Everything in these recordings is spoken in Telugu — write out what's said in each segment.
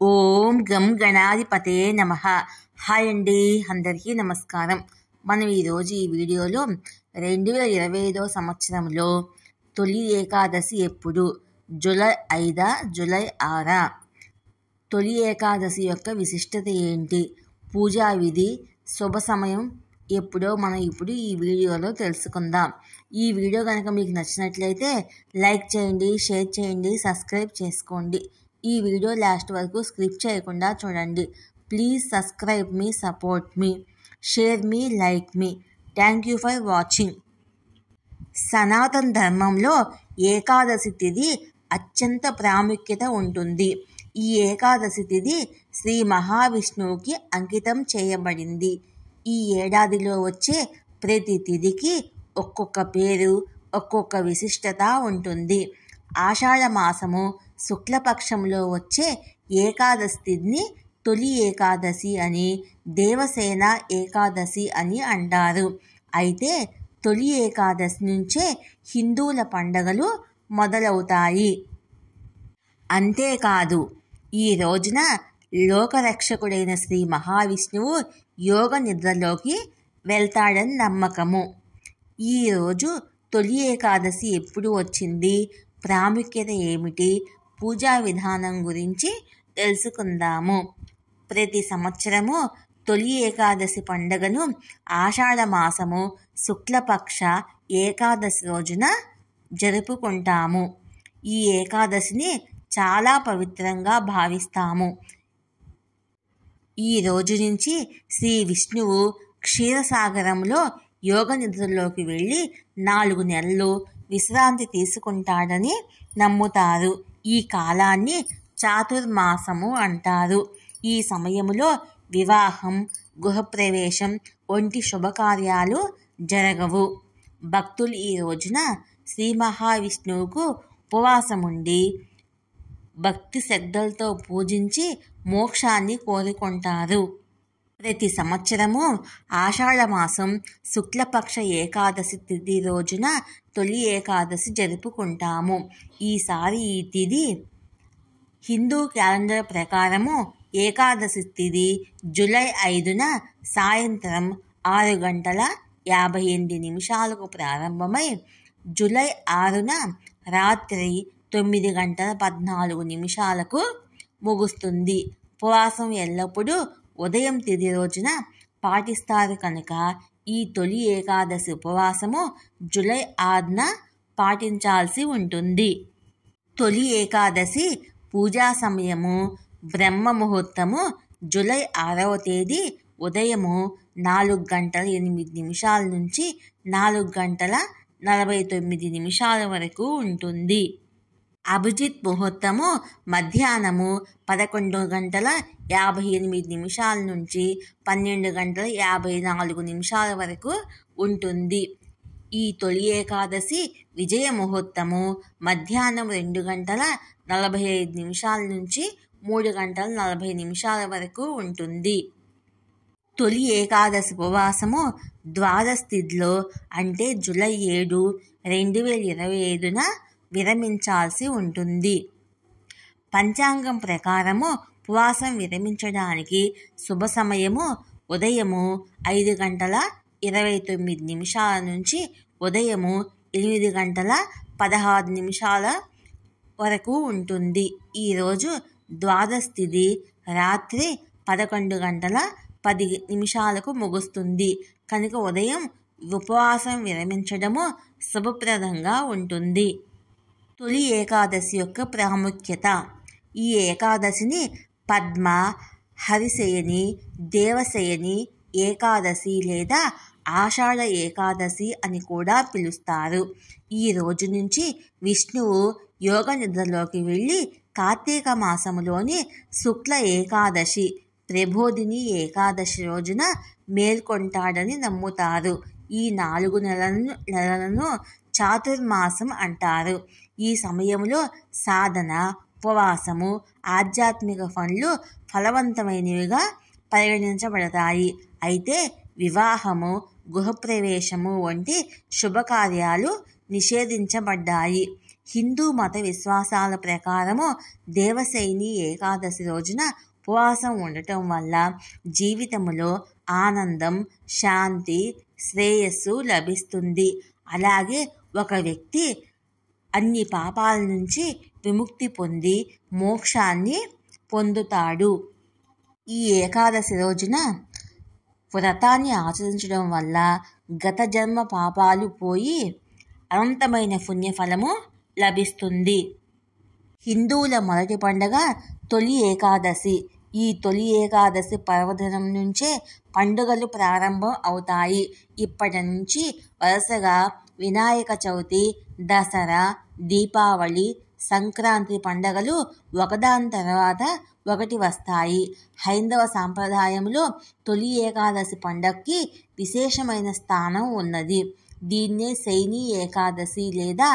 ఓం గం గణాధిపతయే నమః. హాయ్ అండి, అందరికీ నమస్కారం. మనం ఈరోజు ఈ వీడియోలో 2025 సంవత్సరంలో తొలి ఏకాదశి ఎప్పుడు, జూలై 5, జూలై 6? తొలి ఏకాదశి యొక్క విశిష్టత ఏంటి, పూజా విధి, శుభ సమయం ఎప్పుడో మనం ఇప్పుడు ఈ వీడియోలో తెలుసుకుందాం. ఈ వీడియో కనుక మీకు నచ్చినట్లయితే లైక్ చేయండి, షేర్ చేయండి, సబ్స్క్రైబ్ చేసుకోండి. ఈ వీడియో లాస్ట్ వరకు స్కిప్ చేయకుండా చూడండి. Please subscribe me, support me, share me, like me. Thank you for watching. సనాతన ధర్మంలో ఏకాదశి తిథి అత్యంత ప్రాముఖ్యత ఉంటుంది. ఈ ఏకాదశి తిథి శ్రీ మహావిష్ణువుకి అంకితం చేయబడింది. ఈ ఏడాదిలో వచ్చే ప్రతి తిథికి ఒక్కొక్క పేరు, ఒక్కొక్క విశిష్టత ఉంటుంది. ఆషాఢ మాసము శుక్లపక్షంలో వచ్చే ఏకాదశి తిథిని తొలి ఏకాదశి అని, దేవసేన ఏకాదశి అని అంటారు. అయితే తొలి ఏకాదశి నుంచే హిందువుల పండగలు మొదలవుతాయి. అంతేకాదు, ఈ రోజున లోకరక్షకుడైన శ్రీ మహావిష్ణువు యోగ నిద్రలోకి వెళ్తాడని నమ్మకము. ఈరోజు తొలి ఏకాదశి ఎప్పుడు వచ్చింది, ప్రాముఖ్యత ఏమిటి, పూజా విధానం గురించి తెలుసుకుందాము. ప్రతి సంవత్సరము తొలి ఏకాదశి పండుగను ఆషాఢ మాసము శుక్లపక్ష ఏకాదశి రోజున జరుపుకుంటాము. ఈ ఏకాదశిని చాలా పవిత్రంగా భావిస్తాము. ఈ రోజు నుంచి శ్రీ విష్ణువు క్షీరసాగరంలో యోగ నిద్రలోకి వెళ్ళి 4 నెలలు విశ్రాంతి తీసుకుంటాడని నమ్ముతారు. ఈ కాలాన్ని చాతుర్మాసము అంటారు. ఈ సమయంలో వివాహం, గృహప్రవేశం వంటి శుభకార్యాలు జరగవు. భక్తులు ఈ రోజున శ్రీ మహావిష్ణువుకు ఉపవాసముండి భక్తి శ్రద్ధలతో పూజించి మోక్షాన్ని కోరుకుంటారు. ప్రతి సంవత్సరము ఆషాఢమాసం శుక్లపక్ష ఏకాదశి తిథి రోజున తొలి ఏకాదశి జరుపుకుంటాము. ఈసారి ఈ తిథి హిందూ క్యాలెండర్ ప్రకారము ఏకాదశి తిథి జూలై 5న సాయంత్రం 6:58 ప్రారంభమై జూలై 6న రాత్రి 9:14 ముగుస్తుంది. ఉపవాసం ఎల్లప్పుడూ ఉదయం తిథి రోజున పాటిస్తారు కనుక ఈ తొలి ఏకాదశి ఉపవాసము జూలై 6న పాటించాల్సి ఉంటుంది. తొలి ఏకాదశి పూజా సమయము బ్రహ్మ ముహూర్తము జూలై 6వ తేదీ ఉదయము 4:08 నుంచి 4:49 వరకు ఉంటుంది. అభిజిత్ ముహూర్తము మధ్యాహ్నము 11:58 నుంచి 12:54 వరకు ఉంటుంది. ఈ తొలి ఏకాదశి విజయ ముహూర్తము మధ్యాహ్నం 2:45 నుంచి 3:40 వరకు ఉంటుంది. తొలి ఏకాదశి ఉపవాసము ద్వాదశి తిథిలో అంటే జూలై 7, 2025న విరమించాల్సి ఉంటుంది. పంచాంగం ప్రకారము ఉపవాసం విరమించడానికి శుభ సమయము ఉదయము 5:29 నుంచి ఉదయము 8:16 వరకు ఉంటుంది. ఈరోజు ద్వాదశి తిథి రాత్రి 11:10 ముగుస్తుంది కనుక ఉదయం ఉపవాసం విరమించడము శుభప్రదంగా ఉంటుంది. తొలి ఏకాదశి యొక్క ప్రాముఖ్యత. ఈ ఏకాదశిని పద్మ, హరిశయని, దేవశయని ఏకాదశి లేదా ఆషాఢ ఏకాదశి అని కూడా పిలుస్తారు. ఈ రోజు నుంచి విష్ణువు యోగ నిద్రలోకి వెళ్ళి కార్తీక మాసములోని శుక్ల ఏకాదశి, ప్రబోధిని ఏకాదశి రోజున మేల్కొంటాడని నమ్ముతారు. ఈ 4 నెలలను చాతుర్మాసం అంటారు. ఈ సమయంలో సాధన, ఉపవాసము, ఆధ్యాత్మిక పనులు ఫలవంతమైనవిగా పరిగణించబడతాయి. అయితే వివాహము, గృహప్రవేశము వంటి శుభకార్యాలు నిషేధించబడ్డాయి. హిందూ మత విశ్వాసాల ప్రకారము దేవశయని ఏకాదశి రోజున ఉపవాసం ఉండటం వల్ల జీవితంలో ఆనందం, శాంతి, శ్రేయస్సు లభిస్తుంది. అలాగే ఒక వ్యక్తి అన్ని పాపాల నుంచి విముక్తి పొంది మోక్షాన్ని పొందుతాడు. ఈ ఏకాదశి రోజున వ్రతాన్ని ఆచరించడం వల్ల గత జన్మ పాపాలు పోయి అనంతమైన పుణ్యఫలము లభిస్తుంది. హిందువుల మొదటి పండుగ తొలి ఏకాదశి. ఈ తొలి ఏకాదశి పర్వదినం నుంచే పండుగలు ప్రారంభం అవుతాయి. ఇప్పటి నుంచి వరుసగా వినాయక చవితి, దసరా, దీపావళి, సంక్రాంతి పండుగలు ఒకదాని తర్వాత ఒకటి వస్తాయి. హైందవ సాంప్రదాయంలో తొలి ఏకాదశి పండగకి విశేషమైన స్థానం ఉన్నది. దీన్నే శయని ఏకాదశి లేదా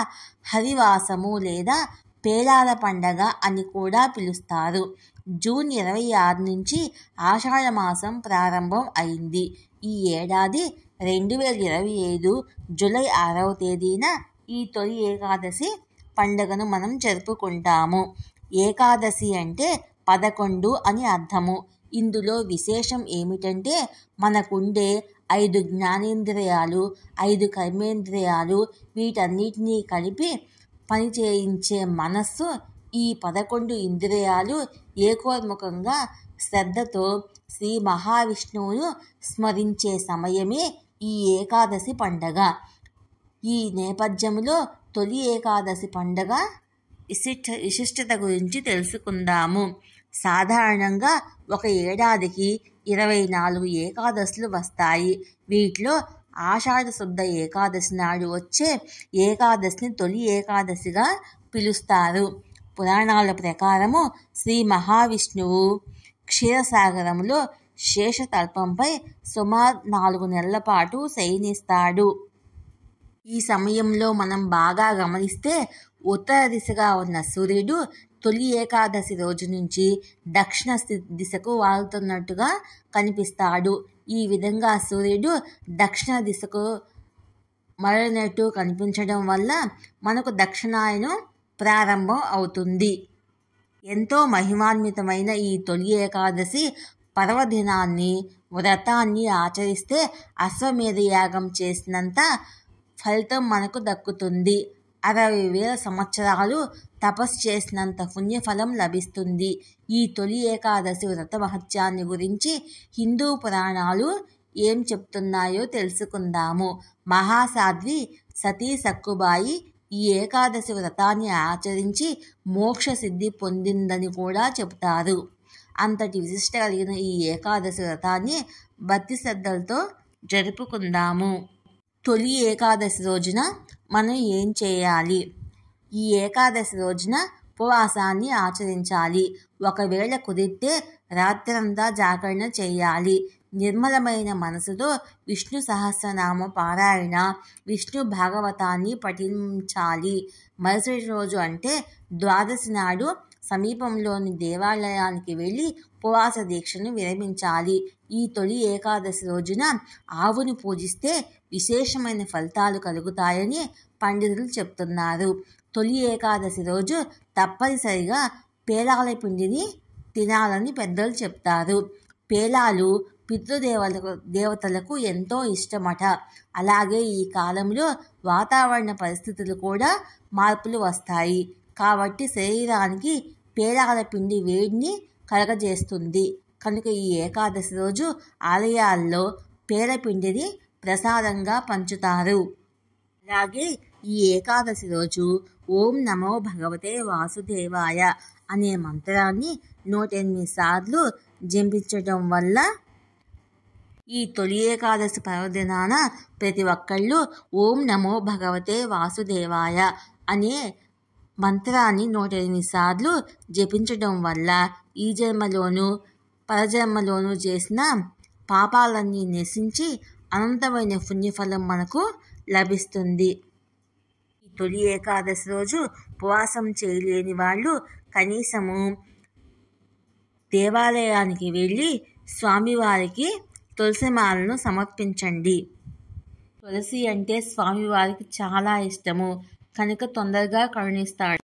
హరివాసము లేదా పేలాల పండగ అని కూడా పిలుస్తారు. జూన్ 26 నుంచి ఆషాఢ మాసం ప్రారంభం అయింది. ఈ ఏడాది 2025 జూలై 6వ తేదీన ఈ తొలి ఏకాదశి పండుగను మనం జరుపుకుంటాము. ఏకాదశి అంటే 11 అని అర్థము. ఇందులో విశేషం ఏమిటంటే మనకుండే 5 జ్ఞానేంద్రియాలు, 5 కర్మేంద్రియాలు, వీటన్నిటినీ కలిపి పనిచేయించే మనస్సు, ఈ 11 ఇంద్రియాలు ఏకోన్ముఖంగా శ్రద్ధతో శ్రీ మహావిష్ణువును స్మరించే సమయమే ఈ ఏకాదశి పండగ. ఈ నేపథ్యంలో తొలి ఏకాదశి పండగ విశిష్టత గురించి తెలుసుకుందాము. సాధారణంగా ఒక ఏడాదికి 24 ఏకాదశులు వస్తాయి. వీటిలో ఆషాఢ శుద్ధ ఏకాదశి నాడు వచ్చే ఏకాదశిని తొలి ఏకాదశిగా పిలుస్తారు. పురాణాల ప్రకారము శ్రీ మహావిష్ణువు క్షీరసాగరంలో శేషతల్పంపై సుమారు 4 నెలల పాటు శయనిస్తాడు. ఈ సమయంలో మనం బాగా గమనిస్తే ఉత్తర దిశగా ఉన్న సూర్యుడు తొలి ఏకాదశి రోజు నుంచి దక్షిణ దిశకు వాలుతున్నట్టుగా కనిపిస్తాడు. ఈ విధంగా సూర్యుడు దక్షిణ దిశకు మరలినట్టు కనిపించడం వల్ల మనకు దక్షిణాయనం ప్రారంభం అవుతుంది. ఎంతో మహిమాన్వితమైన ఈ తొలి ఏకాదశి పర్వదినాన్ని, వ్రతాన్ని ఆచరిస్తే అశ్వమేధ యాగం చేసినంత ఫలితం మనకు దక్కుతుంది. 60,000 సంవత్సరాలు తపస్సు చేసినంత పుణ్యఫలం లభిస్తుంది. ఈ తొలి ఏకాదశి వ్రత మహత్యాన్ని గురించి హిందూ పురాణాలు ఏం చెప్తున్నాయో తెలుసుకుందాము. మహాసాధ్వి సతీ సక్కుబాయి ఈ ఏకాదశి వ్రతాన్ని ఆచరించి మోక్ష సిద్ధి పొందిందని కూడా చెబుతారు. అంతటి విశిష్ట కలిగిన ఈ ఏకాదశి వ్రతాన్ని భక్తి శ్రద్ధలతో జరుపుకుందాము. తొలి ఏకాదశి రోజున మనం ఏం చేయాలి? ఈ ఏకాదశి రోజున ఉపవాసాన్ని ఆచరించాలి. ఒకవేళ కుదిరితే రాత్రంతా జాగరణ చేయాలి. నిర్మలమైన మనసుతో విష్ణు సహస్రనామ పారాయణ, విష్ణు భాగవతాన్ని పఠించాలి. మరుసటి రోజు అంటే ద్వాదశి నాడు సమీపంలోని దేవాలయానికి వెళ్ళి ఉపవాస దీక్షను విరమించాలి. ఈ తొలి ఏకాదశి రోజున ఆవుని పూజిస్తే విశేషమైన ఫలితాలు కలుగుతాయని పండితులు చెప్తున్నారు. తొలి ఏకాదశి రోజు తప్పనిసరిగా పేలాల పిండిని తినాలని పెద్దలు చెప్తారు. పేలాలు పితృదేవతలకు ఎంతో ఇష్టమట. అలాగే ఈ కాలంలో వాతావరణ పరిస్థితులు కూడా మార్పులు వస్తాయి. కాబట్టి శరీరానికి పేలాల పిండి వేడిని కలగజేస్తుంది. కనుక ఈ ఏకాదశి రోజు ఆలయాల్లో పేలపిండిని ప్రసాదంగా పంచుతారు. అలాగే ఈ ఏకాదశి రోజు ఓం నమో భగవతే వాసుదేవాయ అనే మంత్రాన్ని 108 సార్లు జపించడం వల్ల ఈ తొలి ఏకాదశి పర్వదినాన ప్రతి ఒక్కళ్ళు ఓం నమో భగవతే వాసుదేవాయ అనే మంత్రాన్ని 108 సార్లు జపించడం వల్ల ఈ జన్మలోనూ పరజన్మలోనూ చేసిన పాపాలన్నీ నశించి అనంతమైన పుణ్యఫలం మనకు లభిస్తుంది. ఈ తొలి ఏకాదశి రోజు ఉపవాసం చేయలేని వాళ్ళు కనీసము దేవాలయానికి వెళ్ళి స్వామివారికి తులసిమాలను సమర్పించండి. తులసి అంటే స్వామివారికి చాలా ఇష్టము. కనుక తొందరగా కరుణిస్తాడు.